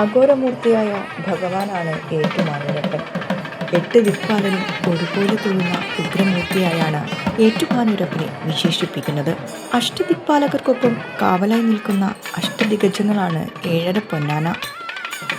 അഘോരമൂർത്തിയായ ഭഗവാനാണ് ഏറ്റുമാനൂരപ്പൻ. 8 ദിക്പാലനും ഒരുപോലെ തോന്നുന്ന ഉഗ്രമൂർത്തിയായാണ് ഏറ്റുമാനൂരപ്പനെ വിശേഷിപ്പിക്കുന്നത്. അഷ്ടദിക്പാലകർക്കൊപ്പം കാവലായി നിൽക്കുന്ന അഷ്ടദിഗജങ്ങളാണ് ഏഴര പൊന്നാന.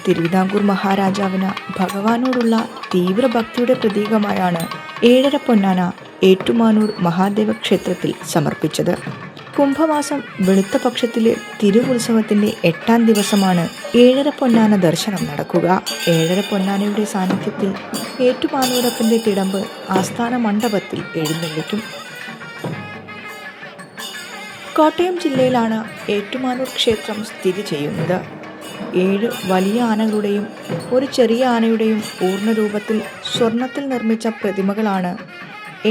തിരുവിതാംകൂർ മഹാരാജാവിന് ഭഗവാനോടുള്ള തീവ്ര ഭക്തിയുടെ പ്രതീകമായാണ് ഏഴര പൊന്നാന ഏറ്റുമാനൂർ മഹാദേവ ക്ഷേത്രത്തിൽ സമർപ്പിച്ചത്. കുംഭമാസം വെളുത്ത പക്ഷത്തിലെ തിരുവുത്സവത്തിന്റെ 8-ാം ദിവസമാണ് ഏഴര പൊന്നാന ദർശനം നടക്കുക. ഏഴര പൊന്നാനയുടെ സാന്നിധ്യത്തിൽ ഏറ്റുമാനൂരപ്പന്റെ തിടമ്പ് ആസ്ഥാന മണ്ഡപത്തിൽ എഴുന്നള്ളിക്കും. കോട്ടയം ജില്ലയിലാണ് ഏറ്റുമാനൂർ ക്ഷേത്രം സ്ഥിതി ചെയ്യുന്നത്. 7 വലിയ ആനകളുടെയും ഒരു ചെറിയ ആനയുടെയും പൂർണ്ണരൂപത്തിൽ സ്വർണത്തിൽ നിർമ്മിച്ച പ്രതിമകളാണ്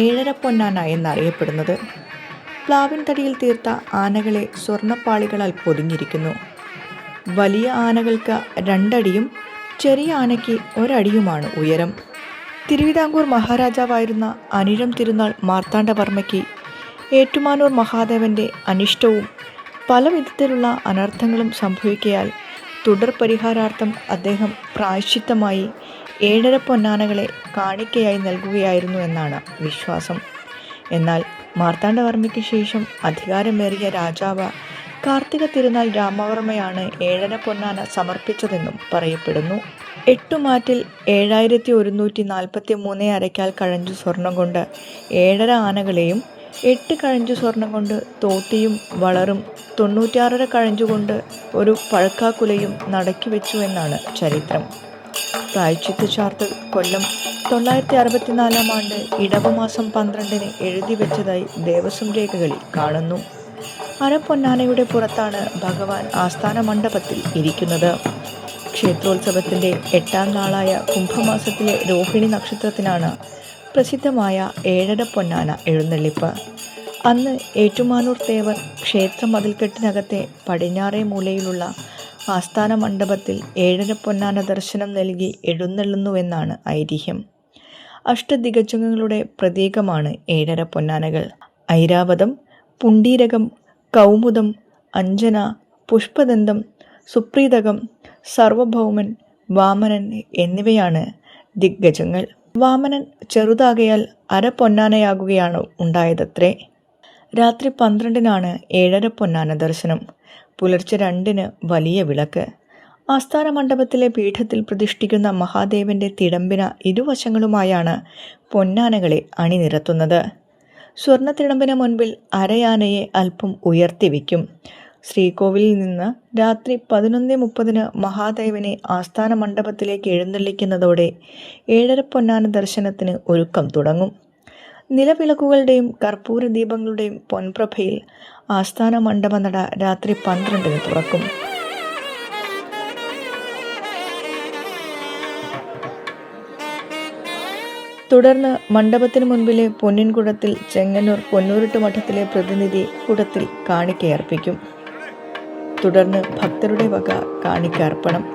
ഏഴര പൊന്നാന എന്നറിയപ്പെടുന്നത്. പ്ലാവിൻ തടിയിൽ തീർത്ത ആനകളെ സ്വർണ്ണപ്പാളികളാൽ പൊതിഞ്ഞിരിക്കുന്നു. വലിയ ആനകൾക്ക് 2 അടിയും ചെറിയ ആനയ്ക്ക് 1 അടിയുമാണ് ഉയരം. തിരുവിതാംകൂർ മഹാരാജാവായിരുന്ന അനിഴം തിരുനാൾ മാർത്താണ്ഡവർമ്മയ്ക്ക് ഏറ്റുമാനൂർ മഹാദേവന്റെ അനിഷ്ടവും പല വിധത്തിലുള്ള അനർത്ഥങ്ങളും സംഭവിക്കയാൽ തുടർ പരിഹാരാർത്ഥം അദ്ദേഹം പ്രായശ്ചിത്തമായി ഏഴര പൊന്നാനകളെ കാണിക്കയായി നൽകുകയായിരുന്നു എന്നാണ് വിശ്വാസം. എന്നാൽ മാർത്താണ്ഡവർമ്മയ്ക്ക് ശേഷം അധികാരമേറിയ രാജാവ് കാർത്തിക തിരുനാൾ രാമവർമ്മയാണ് ഏഴര പൊന്നാന സമർപ്പിച്ചതെന്നും പറയപ്പെടുന്നു. 8 മാറ്റിൽ 7143 അരയ്ക്കാൽ കഴഞ്ചു സ്വർണം കൊണ്ട് 7.5 ആനകളെയും 8 കഴഞ്ചു സ്വർണം കൊണ്ട് തോട്ടിയും വളറും 96 കഴഞ്ചുകൊണ്ട് ഒരു പഴക്കാക്കുലയും നടക്കി വെച്ചു എന്നാണ് ചരിത്രം. പ്രായശ്ചിത്ത ചാർത്ത് കൊല്ലം 964 ആണ്ട് ഇടവമാസം 12 എഴുതി വെച്ചതായി ദേവസ്വം രേഖകളിൽ കാണുന്നു. അരപ്പൊന്നാനയുടെ പുറത്താണ് ഭഗവാൻ ആസ്ഥാന മണ്ഡപത്തിൽ ഇരിക്കുന്നത്. ക്ഷേത്രോത്സവത്തിന്റെ 8-ാം നാളായ കുംഭമാസത്തിലെ രോഹിണി നക്ഷത്രത്തിനാണ് പ്രസിദ്ധമായ ഏഴര പൊന്നാന എഴുന്നള്ളിപ്പ്. അന്ന് ഏറ്റുമാനൂർ തേവർ ക്ഷേത്ര മതിൽക്കെട്ടിനകത്തെ പടിഞ്ഞാറേ മൂലയിലുള്ള ആസ്ഥാന മണ്ഡപത്തിൽ ഏഴര പൊന്നാന ദർശനം നൽകി എഴുന്നള്ളുന്നുവെന്നാണ് ഐതിഹ്യം. അഷ്ടദിഗജങ്ങളുടെ പ്രതീകമാണ് ഏഴര പൊന്നാനകൾ. ഐരാവതം, പുണ്ടീരകം, കൗമുദം, അഞ്ജന, പുഷ്പദന്തം, സുപ്രീതകം, സർവഭൗമൻ, വാമനൻ എന്നിവയാണ് ദിഗ്ഗജങ്ങൾ. വാമനൻ ചെറുതാകയാൽ അര പൊന്നാനയാകുകയാണ് ഉണ്ടായതത്രേ. രാത്രി 12-നാണ് ഏഴര പൊന്നാന ദർശനം. പുലർച്ചെ 2-ന് വലിയ വിളക്ക്. ആസ്ഥാന മണ്ഡപത്തിലെ പീഠത്തിൽ പ്രതിഷ്ഠിക്കുന്ന മഹാദേവന്റെ തിടമ്പിന് ഇരുവശങ്ങളുമായാണ് പൊന്നാനകളെ അണിനിരത്തുന്നത്. സ്വർണ്ണത്തിടമ്പിന് മുൻപിൽ അരയാനയെ അല്പം ഉയർത്തി വയ്ക്കും. ശ്രീകോവിലിൽ നിന്ന് രാത്രി 11:30 മഹാദേവനെ ആസ്ഥാന മണ്ഡപത്തിലേക്ക് എഴുന്നള്ളിക്കുന്നതോടെ ഏഴര പൊന്നാന ദർശനത്തിന് ഒരുക്കം തുടങ്ങും. നിലവിളക്കുകളുടെയും കർപ്പൂര ദീപങ്ങളുടെയും പൊൻപ്രഭയിൽ ആസ്ഥാന മണ്ഡപനട രാത്രി 12-ന് തുറക്കും. തുടർന്ന് മണ്ഡപത്തിന് മുൻപിലെ പൊന്നിൻ കുടത്തിൽ ചെങ്ങന്നൂർ പൊന്നൂരുട്ട് മഠത്തിലെ പ്രതിനിധി കുടത്തിൽ കാണിക്കയർപ്പിക്കും. തുടർന്ന് ഭക്തരുടെ വക കാണിക്കർപ്പണം.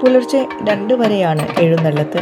പുലർച്ചെ 2 വരെയാണ് എഴുന്നള്ളത്ത്.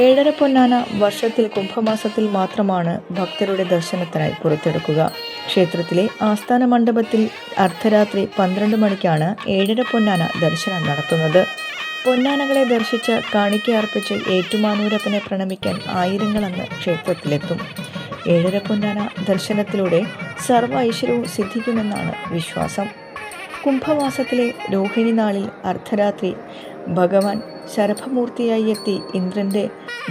ഏഴര പൊന്നാന വർഷത്തിൽ കുംഭമാസത്തിൽ മാത്രമാണ് ഭക്തരുടെ ദർശനത്തിനായി പുറത്തെടുക്കുക. ക്ഷേത്രത്തിലെ ആസ്ഥാന മണ്ഡപത്തിൽ അർദ്ധരാത്രി 12 മണിക്കാണ് ഏഴര പൊന്നാന ദർശനം നടത്തുന്നത്. പൊന്നാനകളെ ദർശിച്ച് കാണിക്കയർപ്പിച്ച് ഏറ്റുമാനൂരപ്പനെ പ്രണമിക്കാൻ ആയിരങ്ങളന്ന് ക്ഷേത്രത്തിലെത്തും. ഏഴര പൊന്നാന ദർശനത്തിലൂടെ സർവ്വ ഐശ്വര്യവും സിദ്ധിക്കുമെന്നാണ് വിശ്വാസം. കുംഭമാസത്തിലെ രോഹിണി നാളിൽ അർദ്ധരാത്രി ഭഗവാൻ ശരഭമൂർത്തിയായി എത്തി ഇന്ദ്രന്റെ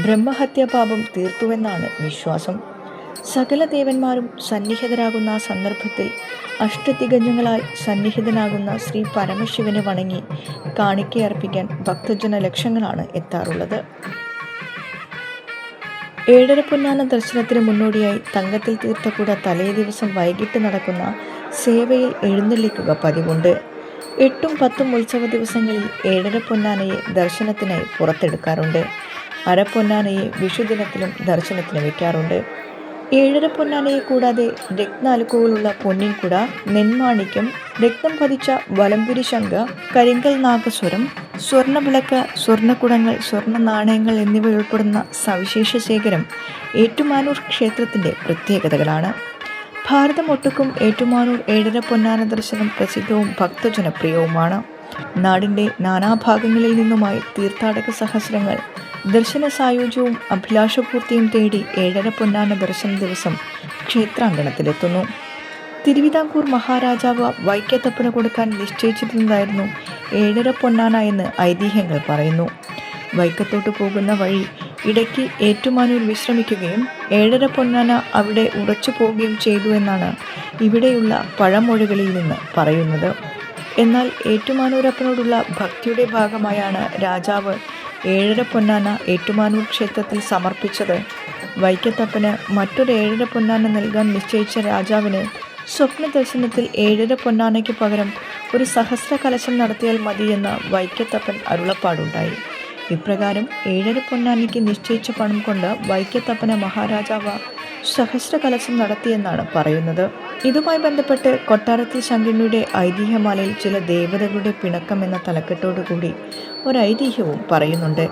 ബ്രഹ്മഹത്യാപാപം തീർത്തുവെന്നാണ് വിശ്വാസം. സകല ദേവന്മാരും സന്നിഹിതരാകുന്ന സന്ദർഭത്തിൽ അഷ്ടദിഗജങ്ങളാൽ സന്നിഹിതനാകുന്ന ശ്രീ പരമശിവനെ വണങ്ങി കാണിക്കയർപ്പിക്കാൻ ഭക്തജന ലക്ഷങ്ങളാണ് എത്താറുള്ളത്. ഏഴര പൊന്നാന ദർശനത്തിന് മുന്നോടിയായി തങ്കത്തിൽ തീർത്ത കുട തലേ ദിവസം വൈകിട്ട് നടക്കുന്ന സേവയിൽ എഴുന്നള്ളിക്കുക പതിവുണ്ട്. 8ഉം 10ഉം ഉത്സവ ദിവസങ്ങളിൽ ഏഴര പൊന്നാനയെ ദർശനത്തിനായി പുറത്തെടുക്കാറുണ്ട്. അരപ്പൊന്നാനയെ വിഷുദിനത്തിലും ദർശനത്തിന് വയ്ക്കാറുണ്ട്. ഏഴര പൊന്നാനയെ കൂടാതെ രത്നാലുക്കുകളുള്ള പൊന്നിൻകുട, നെന്മാണിക്യം, രക്തം പതിച്ച വലംപുരി ശംഖ, കരിങ്കൽ നാഗസ്വരം, സ്വർണ്ണവിളക്ക്, സ്വർണ്ണക്കുടങ്ങൾ, സ്വർണ്ണ നാണയങ്ങൾ എന്നിവ ഉൾപ്പെടുന്ന സവിശേഷ ശേഖരം ഏറ്റുമാനൂർ ക്ഷേത്രത്തിൻ്റെ പ്രത്യേകതകളാണ്. ഭാരതമൊട്ടുക്കും ഏറ്റുമാനൂർ ഏഴര പൊന്നാന ദർശനം പ്രസിദ്ധവും ഭക്തജനപ്രിയവുമാണ്. നാടിൻ്റെ നാനാഭാഗങ്ങളിൽ നിന്നുമായി തീർത്ഥാടക സഹസ്രങ്ങൾ ദർശന സായുജ്യവും അഭിലാഷപൂർത്തിയും തേടി ഏഴര പൊന്നാന ദർശന ദിവസം ക്ഷേത്രാങ്കണത്തിലെത്തുന്നു. തിരുവിതാംകൂർ മഹാരാജാവ് വൈക്കത്തപ്പന് കൊടുക്കാൻ നിശ്ചയിച്ചിരുന്നതായിരുന്നു ഏഴര പൊന്നാന എന്ന് ഐതിഹ്യങ്ങൾ പറയുന്നു. വൈക്കത്തോട്ട് പോകുന്ന വഴി ഇടയ്ക്ക് ഏറ്റുമാനൂർ വിശ്രമിക്കുകയും ഏഴര പൊന്നാന അവിടെ ഉറച്ചു പോവുകയും ചെയ്തു എന്നാണ് ഇവിടെയുള്ള പഴമൊഴികളിൽ നിന്ന് പറയുന്നത്. എന്നാൽ ഏറ്റുമാനൂരപ്പനോടുള്ള ഭക്തിയുടെ ഭാഗമായാണ് രാജാവ് ഏഴര പൊന്നാന ഏറ്റുമാനൂർ ക്ഷേത്രത്തിൽ സമർപ്പിച്ചത്. വൈക്കത്തപ്പന് മറ്റൊരു ഏഴര പൊന്നാന നൽകാൻ നിശ്ചയിച്ച രാജാവിന് സ്വപ്ന ദർശനത്തിൽ ഏഴര പൊന്നാനയ്ക്ക് പകരം ഒരു സഹസ്ര കലശം നടത്തിയാൽ മതിയെന്ന് വൈക്കത്തപ്പൻ അരുളപ്പാടുണ്ടായി. ഇപ്രകാരം ഏഴര പൊന്നാനയ്ക്ക് നിശ്ചയിച്ച പണം കൊണ്ട് വൈക്കത്തപ്പന് മഹാരാജാവ് സഹസ്ര കലശം നടത്തിയെന്നാണ് പറയുന്നത്. ഇതുമായി ബന്ധപ്പെട്ട് കൊട്ടാരത്തിൽ ശങ്കിണിയുടെ ഐതിഹ്യമാലയിൽ ചില ദേവതകളുടെ പിണക്കം എന്ന തലക്കെട്ടോടുകൂടി ഒരൈതിഹ്യവും പറയുന്നുണ്ട്.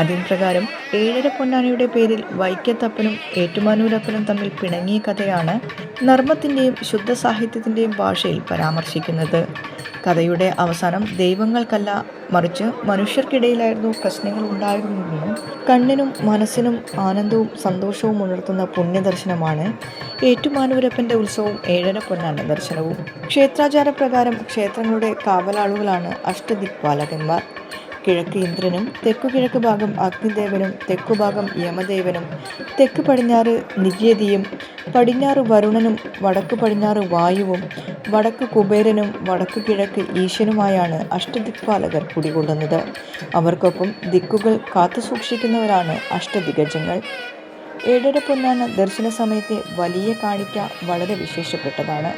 അതിൻ പ്രകാരം ഏഴര പൊന്നാനയുടെ പേരിൽ വൈക്കത്തപ്പനും ഏറ്റുമാനൂരപ്പനും തമ്മിൽ പിണങ്ങിയ കഥയാണ് നർമ്മത്തിൻ്റെയും ശുദ്ധ സാഹിത്യത്തിൻ്റെയും ഭാഷയിൽ പരാമർശിക്കുന്നത്. കഥയുടെ അവസാനം ദൈവങ്ങൾക്കല്ല മറിച്ച് മനുഷ്യർക്കിടയിലായിരുന്നു പ്രശ്നങ്ങൾ ഉണ്ടായിരുന്നതെന്നും കണ്ണിനും മനസ്സിനും ആനന്ദവും സന്തോഷവും ഉണർത്തുന്ന പുണ്യദർശനമാണ് ഏറ്റുമാനൂരപ്പൻ്റെ ഉത്സവവും ഏഴര പൊന്നാന ദർശനവും. ക്ഷേത്രാചാരപ്രകാരം ക്ഷേത്രങ്ങളുടെ കാവലാളുകളാണ് അഷ്ടദിക്പാലകന്മാർ. കിഴക്ക് ഇന്ദ്രനും, തെക്കുകിഴക്ക് ഭാഗം അഗ്നിദേവനും, തെക്കുഭാഗം യമദേവനും, തെക്ക് പടിഞ്ഞാറ് നിര്യതിയും, പടിഞ്ഞാറ് വരുണനും, വടക്ക് പടിഞ്ഞാറ് വായുവും, വടക്ക് കുബേരനും, വടക്ക് കിഴക്ക് ഈശനുമായാണ് അഷ്ടദിക്പാലകർ കുടികൊള്ളുന്നത്. അവർക്കൊപ്പം ദിക്കുകൾ കാത്തുസൂക്ഷിക്കുന്നവരാണ് അഷ്ടദിഗജങ്ങൾ. ഏഴര പൊന്നാന ദർശന സമയത്തെ വലിയ കാണിക്ക വളരെ വിശേഷപ്പെട്ടതാണ്.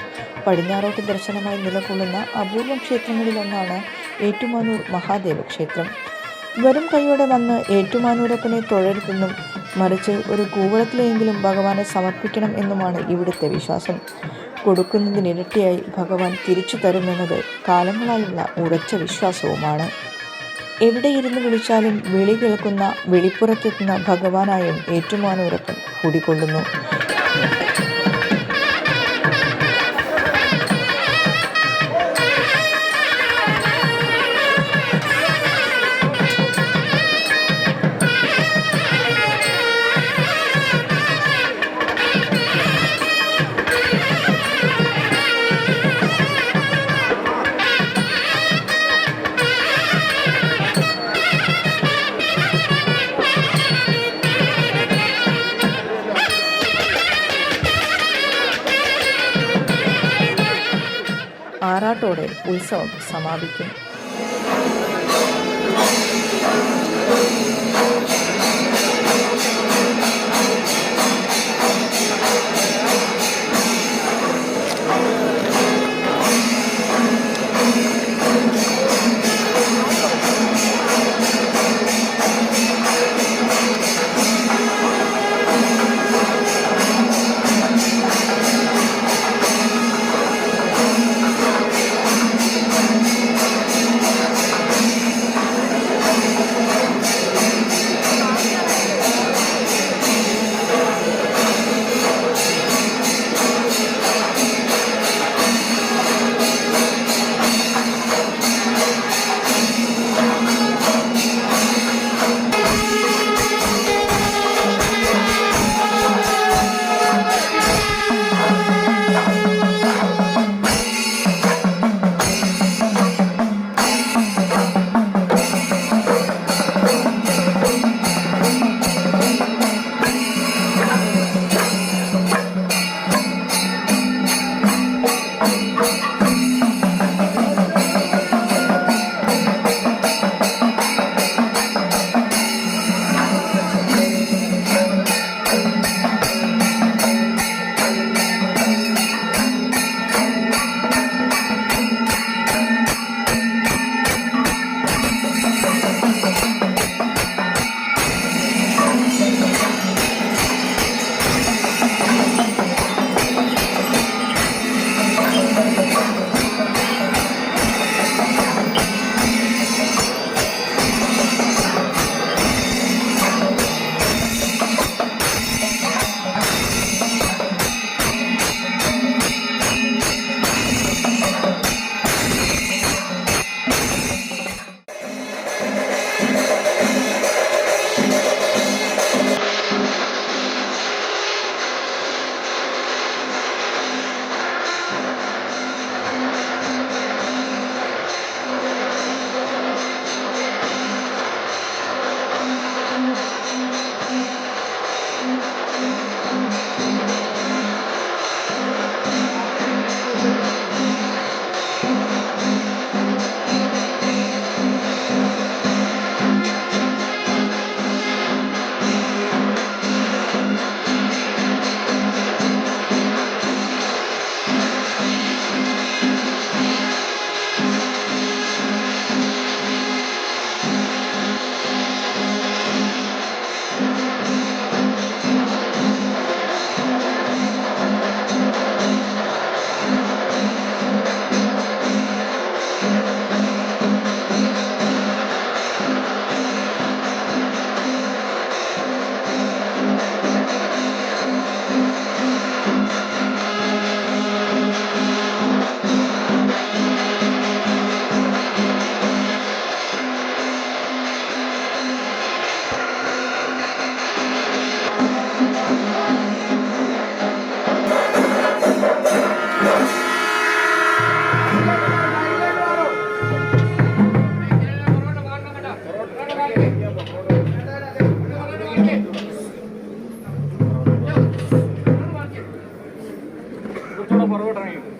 പടിഞ്ഞാറോട്ട് ദർശനമായി നിലകൊള്ളുന്ന അപൂർവം ക്ഷേത്രങ്ങളിലൊന്നാണ് ഏറ്റുമാനൂർ മഹാദേവ ക്ഷേത്രം. വെറും കൈയോടെ വന്ന് ഏറ്റുമാനൂരപ്പനെ തൊഴരുതെന്നും മറിച്ച് ഒരു കൂവളത്തിലെങ്കിലും ഭഗവാനെ സമർപ്പിക്കണം എന്നുമാണ് ഇവിടുത്തെ വിശ്വാസം. കൊടുക്കുന്നതിനിരട്ടിയായി ഭഗവാൻ തിരിച്ചു തരുമെന്നത് കാലങ്ങളായുള്ള ഉറച്ച വിശ്വാസവുമാണ്. എവിടെയിരുന്ന് വിളിച്ചാലും വിളി കേൾക്കുന്ന വെളിപ്പുറത്തെത്തുന്ന ഭഗവാനായും ഏറ്റുമാനൂരപ്പൻ കുടികൊള്ളുന്നു. ആറാട്ടോടെ ഉത്സവം സമാപിക്കും. പുറകോട്ട് ഇറങ്ങിയിട്ട്